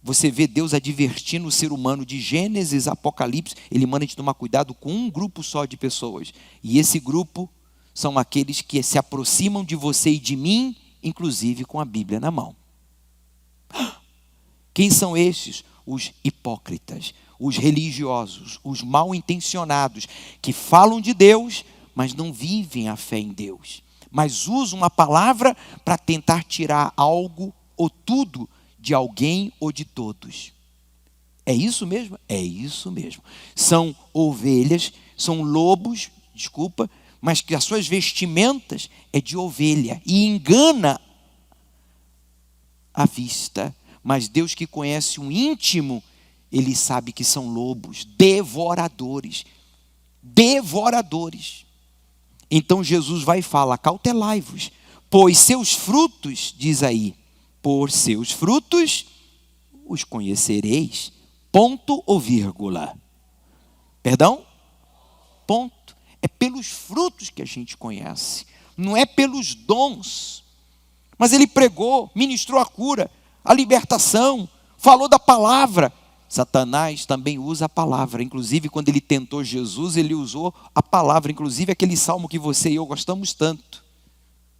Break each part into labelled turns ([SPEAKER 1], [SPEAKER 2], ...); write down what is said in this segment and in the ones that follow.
[SPEAKER 1] Você vê Deus advertindo o ser humano de Gênesis, Apocalipse. Ele manda a gente tomar cuidado com um grupo só de pessoas. E esse grupo são aqueles que se aproximam de você e de mim, inclusive com a Bíblia na mão. Quem são estes? Os hipócritas, os religiosos, os mal intencionados, que falam de Deus, mas não vivem a fé em Deus. Mas usam uma palavra para tentar tirar algo ou tudo de alguém ou de todos. É isso mesmo? É isso mesmo. São ovelhas, são lobos, mas que as suas vestimentas é de ovelha e engana a vista. Mas Deus, que conhece o íntimo, Ele sabe que são lobos, devoradores. Devoradores. Então Jesus vai e fala: cautelai-vos, pois seus frutos, diz aí, por seus frutos os conhecereis. Ponto ou vírgula? Perdão? Ponto. É pelos frutos que a gente conhece, não é pelos dons. Mas ele pregou, ministrou a cura, a libertação, falou da palavra. Satanás também usa a palavra. Inclusive, quando ele tentou Jesus, ele usou a palavra. Inclusive, aquele salmo que você e eu gostamos tanto.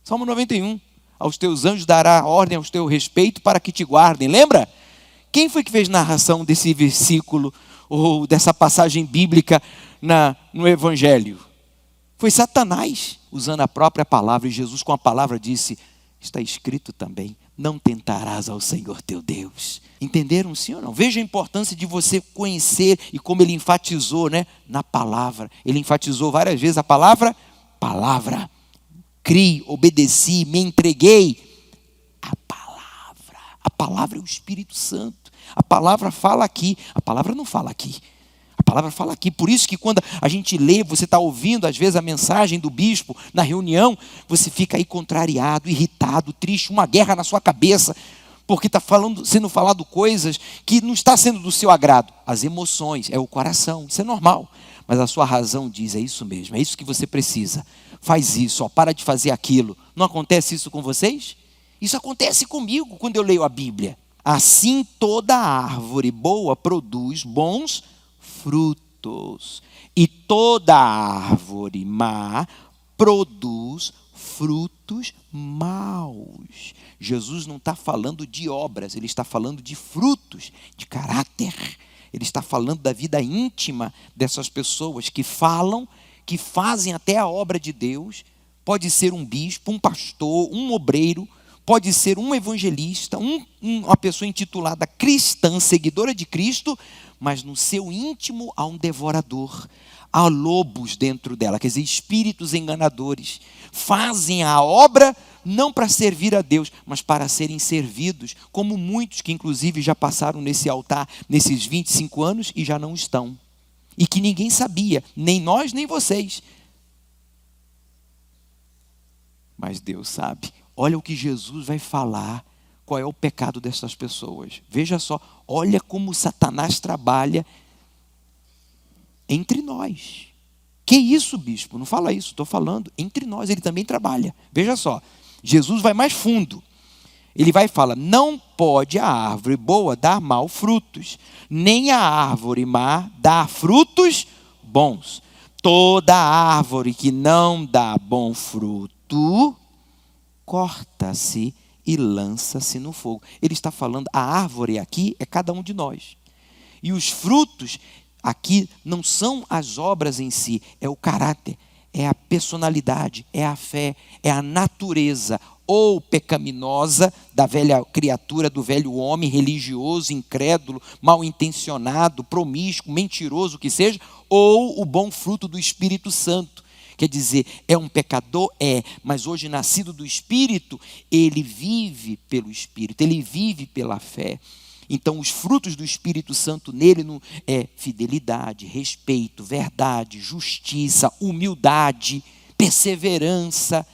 [SPEAKER 1] Salmo 91. Aos teus anjos dará ordem aos teu respeito para que te guardem. Lembra? Quem foi que fez narração desse versículo ou dessa passagem bíblica no Evangelho? Foi Satanás, usando a própria palavra. E Jesus, com a palavra, disse: está escrito também, não tentarás ao Senhor teu Deus. Entenderam, sim ou não? Veja a importância de você conhecer, e como ele enfatizou, na palavra. Ele enfatizou várias vezes a palavra. Criei, obedeci, me entreguei. A palavra é o Espírito Santo. A palavra fala aqui, a palavra não fala aqui. A palavra fala aqui. Por isso que quando a gente lê, você está ouvindo às vezes a mensagem do bispo na reunião, você fica aí contrariado, irritado, triste, uma guerra na sua cabeça, porque está sendo falado coisas que não está sendo do seu agrado. As emoções, é o coração, isso é normal. Mas a sua razão diz: é isso mesmo, é isso que você precisa. Faz isso, para de fazer aquilo. Não acontece isso com vocês? Isso acontece comigo quando eu leio a Bíblia. Assim toda árvore boa produz bons frutos, e toda árvore má produz frutos maus. Jesus não está falando de obras, ele está falando de frutos, de caráter. Ele está falando da vida íntima dessas pessoas que falam, que fazem até a obra de Deus. Pode ser um bispo, um pastor, um obreiro, pode ser um evangelista, uma pessoa intitulada cristã, seguidora de Cristo, mas no seu íntimo há um devorador, há lobos dentro dela, quer dizer, espíritos enganadores. Fazem a obra não para servir a Deus, mas para serem servidos, como muitos que inclusive já passaram nesse altar nesses 25 anos e já não estão. E que ninguém sabia, nem nós, nem vocês. Mas Deus sabe. Olha o que Jesus vai falar, qual é o pecado dessas pessoas. Veja só, olha como Satanás trabalha entre nós. Que isso, bispo? Não fala isso, estou falando entre nós, ele também trabalha. Veja só, Jesus vai mais fundo. Ele vai falar: não pode a árvore boa dar maus frutos, nem a árvore má dar frutos bons. Toda árvore que não dá bom fruto, corta-se e lança-se no fogo. Ele está falando, a árvore aqui é cada um de nós. E os frutos aqui não são as obras em si, é o caráter, é a personalidade, é a fé, é a natureza ou pecaminosa da velha criatura, do velho homem religioso, incrédulo, mal intencionado, promíscuo, mentiroso, que seja, ou o bom fruto do Espírito Santo. Quer dizer, é um pecador? É, mas hoje nascido do Espírito, ele vive pelo Espírito, ele vive pela fé. Então os frutos do Espírito Santo nele é fidelidade, respeito, verdade, justiça, humildade, perseverança,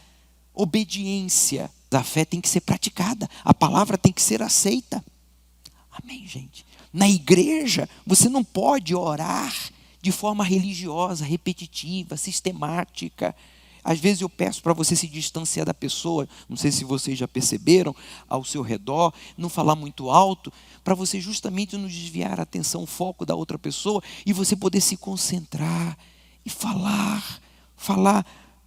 [SPEAKER 1] obediência. A fé tem que ser praticada, a palavra tem que ser aceita. Amém, gente? Na igreja, você não pode orar de forma religiosa, repetitiva, sistemática. Às vezes eu peço para você se distanciar da pessoa, não sei se vocês já perceberam, ao seu redor, não falar muito alto, para você justamente não desviar a atenção, o foco da outra pessoa, e você poder se concentrar e falar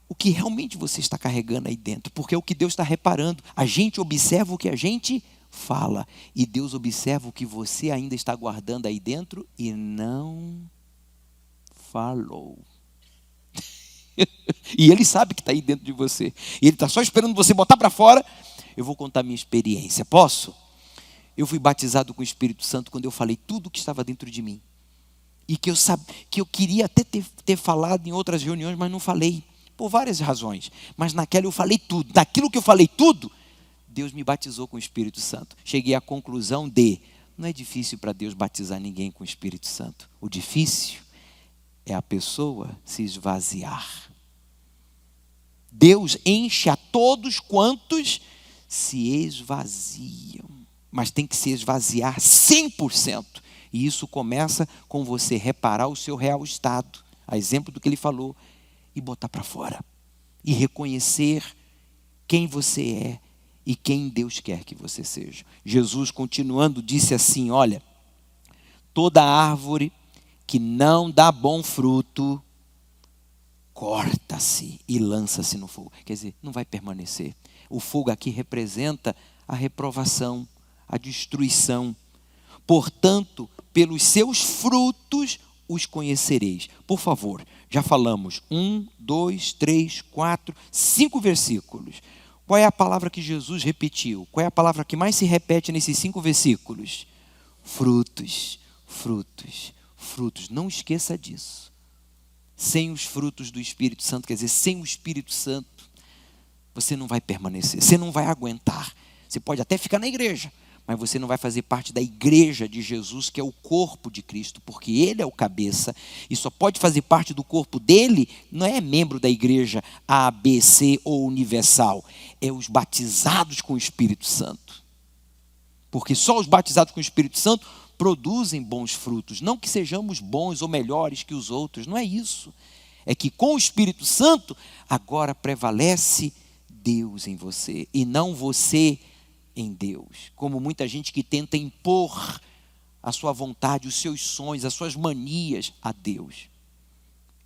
[SPEAKER 1] o que realmente você está carregando aí dentro, porque é o que Deus está reparando. A gente observa o que a gente fala, e Deus observa o que você ainda está guardando aí dentro e não falou. E Ele sabe que está aí dentro de você, e Ele está só esperando você botar para fora. Eu vou contar minha experiência, posso? Eu fui batizado com o Espírito Santo quando eu falei tudo o que estava dentro de mim, e que eu queria até ter falado em outras reuniões, mas não falei, por várias razões. Mas naquela eu falei tudo. Naquilo que eu falei tudo, Deus me batizou com o Espírito Santo. Cheguei à conclusão não é difícil para Deus batizar ninguém com o Espírito Santo. O difícil é a pessoa se esvaziar. Deus enche a todos quantos se esvaziam, mas tem que se esvaziar 100%. E isso começa com você reparar o seu real estado, a exemplo do que ele falou, e botar para fora. E reconhecer quem você é e quem Deus quer que você seja. Jesus, continuando, disse assim, olha, toda árvore que não dá bom fruto, corta-se e lança-se no fogo. Quer dizer, não vai permanecer. O fogo aqui representa a reprovação, a destruição. Portanto, pelos seus frutos os conhecereis. Por favor, já falamos 1, 2, 3, 4, 5 versículos. Qual é a palavra que Jesus repetiu? Qual é a palavra que mais se repete nesses 5 versículos? Frutos, frutos, frutos. Não esqueça disso. Sem os frutos do Espírito Santo, quer dizer, sem o Espírito Santo, você não vai permanecer, você não vai aguentar. Você pode até ficar na igreja, mas você não vai fazer parte da igreja de Jesus, que é o corpo de Cristo, porque Ele é o cabeça, e só pode fazer parte do corpo dele, não é membro da igreja A, B, C ou universal, é os batizados com o Espírito Santo. Porque só os batizados com o Espírito Santo produzem bons frutos, não que sejamos bons ou melhores que os outros, não é isso. É que com o Espírito Santo, agora prevalece Deus em você, e não você em Deus, como muita gente que tenta impor a sua vontade, os seus sonhos, as suas manias a Deus.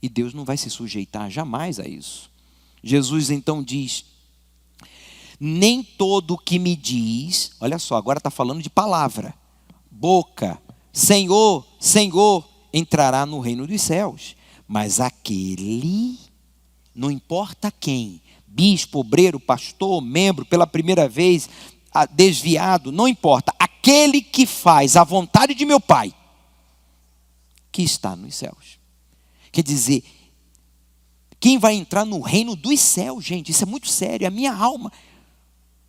[SPEAKER 1] E Deus não vai se sujeitar jamais a isso. Jesus então diz, nem todo que me diz, olha só, agora está falando de palavra, boca, Senhor, Senhor, entrará no reino dos céus, mas aquele, não importa quem, bispo, obreiro, pastor, membro, pela primeira vez, desviado, não importa, aquele que faz a vontade de meu Pai, que está nos céus. Quer dizer, quem vai entrar no reino dos céus, gente, isso é muito sério, é a minha alma.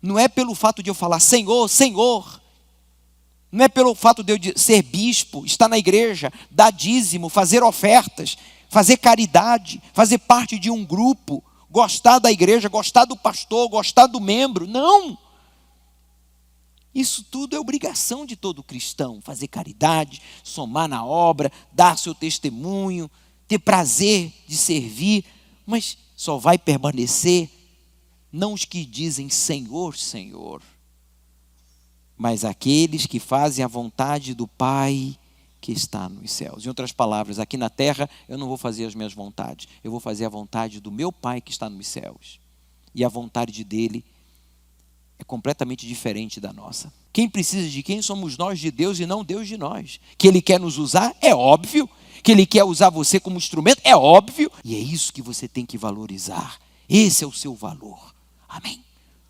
[SPEAKER 1] Não é pelo fato de eu falar Senhor, Senhor, não é pelo fato de eu ser bispo, estar na igreja, dar dízimo, fazer ofertas, fazer caridade, fazer parte de um grupo, gostar da igreja, gostar do pastor, gostar do membro, não. Isso tudo é obrigação de todo cristão, fazer caridade, somar na obra, dar seu testemunho, ter prazer de servir, mas só vai permanecer não os que dizem Senhor, Senhor, mas aqueles que fazem a vontade do Pai que está nos céus. Em outras palavras, aqui na terra eu não vou fazer as minhas vontades, eu vou fazer a vontade do meu Pai que está nos céus. E a vontade dele é completamente diferente da nossa. Quem precisa de quem? Somos nós de Deus e não Deus de nós. Que Ele quer nos usar? É óbvio. Que Ele quer usar você como instrumento? É óbvio. E é isso que você tem que valorizar. Esse é o seu valor. Amém?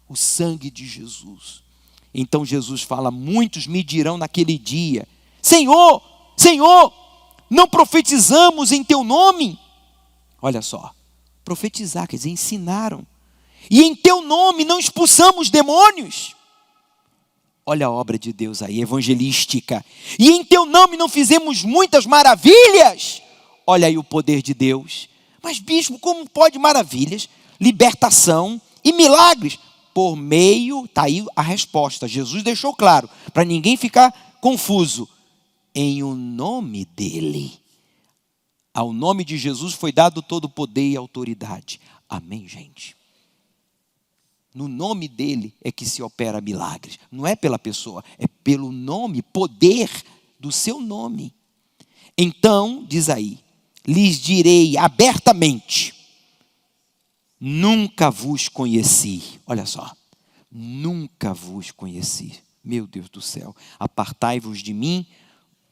[SPEAKER 1] O sangue de Jesus. Então Jesus fala, muitos me dirão naquele dia, Senhor, Senhor, não profetizamos em teu nome? Olha só, profetizar quer dizer ensinaram. E em teu nome não expulsamos demônios. Olha a obra de Deus aí, evangelística. E em teu nome não fizemos muitas maravilhas. Olha aí o poder de Deus. Mas bispo, como pode maravilhas, libertação e milagres? Por meio, está aí a resposta. Jesus deixou claro, para ninguém ficar confuso. Em o nome dele. Ao nome de Jesus foi dado todo o poder e autoridade. Amém, gente? No nome dele é que se opera milagres. Não é pela pessoa, é pelo nome, poder do seu nome. Então, diz aí, lhes direi abertamente, nunca vos conheci. Olha só, nunca vos conheci. Meu Deus do céu, apartai-vos de mim.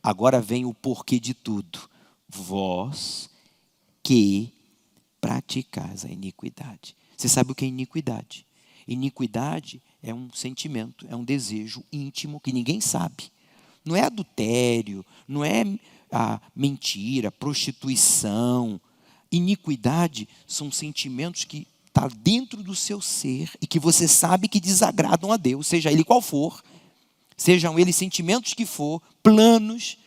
[SPEAKER 1] Agora vem o porquê de tudo. Vós que praticais a iniquidade. Você sabe o que é iniquidade? Iniquidade é um sentimento, é um desejo íntimo que ninguém sabe. Não é adultério, não é mentira, prostituição. Iniquidade são sentimentos que estão dentro do seu ser e que você sabe que desagradam a Deus, seja ele qual for. Sejam eles sentimentos que for, planos,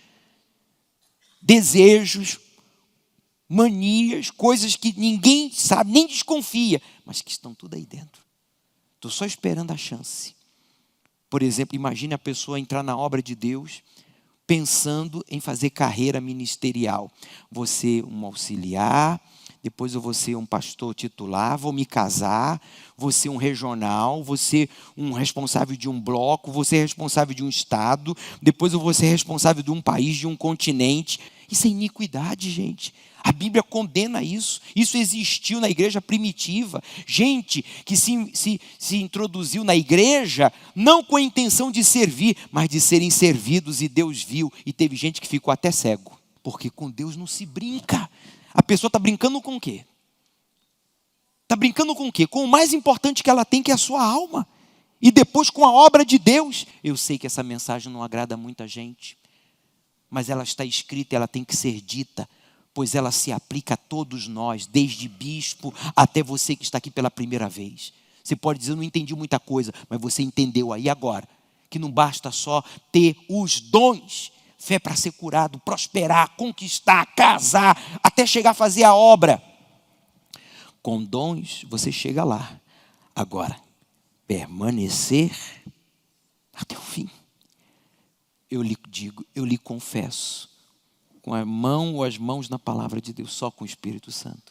[SPEAKER 1] desejos, manias, coisas que ninguém sabe, nem desconfia, mas que estão tudo aí dentro. Estou só esperando a chance. Por exemplo, imagine a pessoa entrar na obra de Deus pensando em fazer carreira ministerial. Vou ser um auxiliar, depois eu vou ser um pastor titular, vou me casar, vou ser um regional, vou ser um responsável de um bloco, vou ser responsável de um estado, depois eu vou ser responsável de um país, de um continente. Isso é iniquidade, gente. A Bíblia condena isso. Isso existiu na igreja primitiva. Gente que se introduziu na igreja não com a intenção de servir, mas de serem servidos, e Deus viu. E teve gente que ficou até cego. Porque com Deus não se brinca. A pessoa está brincando com o quê? Está brincando com o quê? Com o mais importante que ela tem, que é a sua alma. E depois com a obra de Deus. Eu sei que essa mensagem não agrada muita gente, mas ela está escrita e ela tem que ser dita, pois ela se aplica a todos nós, desde bispo até você que está aqui pela primeira vez. Você pode dizer, eu não entendi muita coisa, mas você entendeu aí agora, que não basta só ter os dons, fé para ser curado, prosperar, conquistar, casar, até chegar a fazer a obra. Com dons você chega lá. Agora, permanecer até o fim. Eu lhe digo, eu lhe confesso, com a mão ou as mãos na palavra de Deus, só com o Espírito Santo.